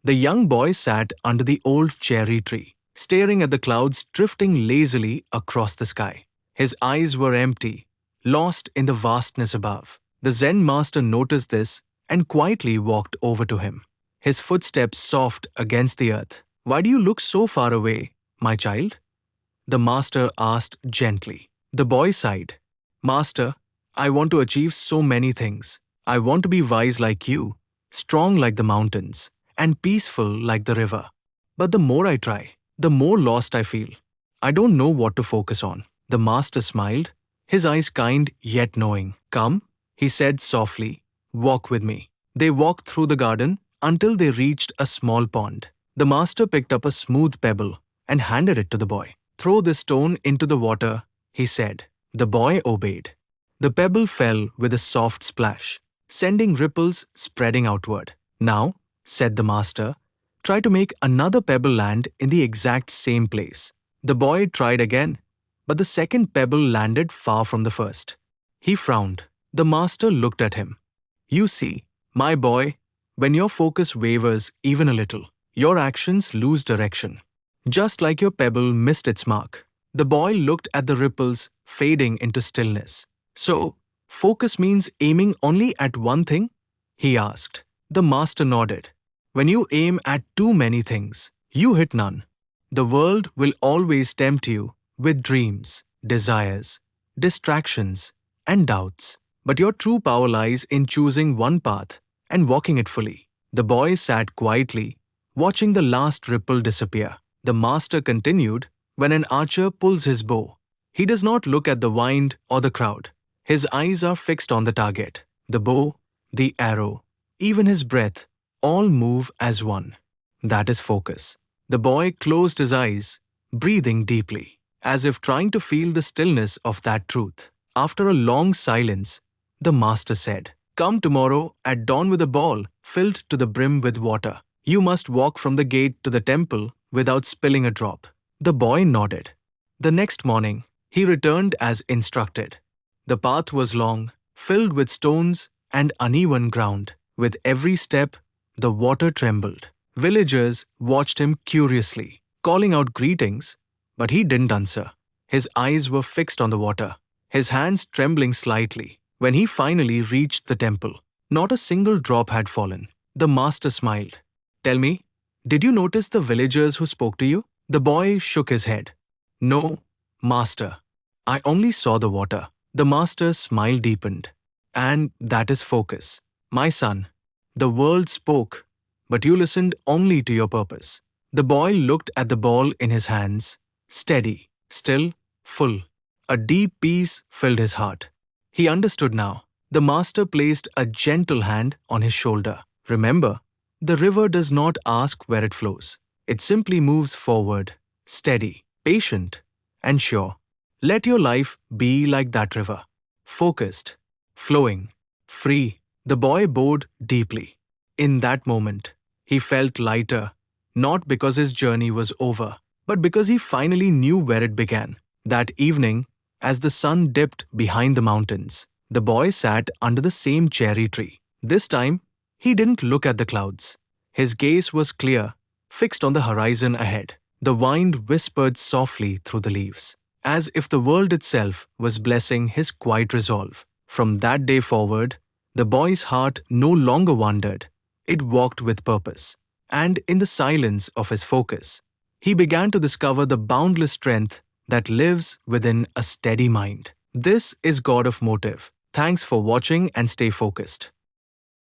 The young boy sat under the old cherry tree, staring at the clouds drifting lazily across the sky. His eyes were empty, lost in the vastness above. The Zen master noticed this and quietly walked over to him, his footsteps soft against the earth. "Why do you look so far away, my child?" the master asked gently. The boy sighed. "Master, I want to achieve so many things. I want to be wise like you, strong like the mountains, and peaceful like the river. But the more I try, the more lost I feel. I don't know what to focus on." The master smiled, his eyes kind yet knowing. "Come," he said softly, "walk with me." They walked through the garden until they reached a small pond. The master picked up a smooth pebble and handed it to the boy. "Throw this stone into the water," he said. The boy obeyed. The pebble fell with a soft splash, sending ripples spreading outward. "Now," said the master, "try to make another pebble land in the exact same place." The boy tried again, but the second pebble landed far from the first. He frowned. The master looked at him. "You see, my boy, when your focus wavers even a little, your actions lose direction. Just like your pebble missed its mark." The boy looked at the ripples fading into stillness. "So, focus means aiming only at one thing?" he asked. The master nodded. "When you aim at too many things, you hit none. The world will always tempt you with dreams, desires, distractions, and doubts. But your true power lies in choosing one path and walking it fully." The boy sat quietly, watching the last ripple disappear. The master continued, "When an archer pulls his bow, he does not look at the wind or the crowd. His eyes are fixed on the target. The bow, the arrow, even his breath, all move as one. That is focus." The boy closed his eyes, breathing deeply, as if trying to feel the stillness of that truth. After a long silence, the master said, "Come tomorrow at dawn with a ball filled to the brim with water. You must walk from the gate to the temple without spilling a drop." The boy nodded. The next morning, he returned as instructed. The path was long, filled with stones and uneven ground. With every step, the water trembled. Villagers watched him curiously, calling out greetings, but he didn't answer. His eyes were fixed on the water, his hands trembling slightly. When he finally reached the temple, not a single drop had fallen. The master smiled. "Tell me, did you notice the villagers who spoke to you?" The boy shook his head. "No, master. I only saw the water." The master's smile deepened. "And that is focus. My son, the world spoke, but you listened only to your purpose." The boy looked at the ball in his hands, steady, still, full. A deep peace filled his heart. He understood now. The master placed a gentle hand on his shoulder. "Remember, the river does not ask where it flows. It simply moves forward, steady, patient, and sure. Let your life be like that river, focused, flowing, free." The boy bowed deeply. In that moment, he felt lighter, not because his journey was over, but because he finally knew where it began. That evening, as the sun dipped behind the mountains, the boy sat under the same cherry tree. This time, he didn't look at the clouds. His gaze was clear, fixed on the horizon ahead. The wind whispered softly through the leaves, as if the world itself was blessing his quiet resolve. From that day forward, the boy's heart no longer wandered. It walked with purpose. And in the silence of his focus, he began to discover the boundless strength that lives within a steady mind. This is God of Motive. Thanks for watching and stay focused.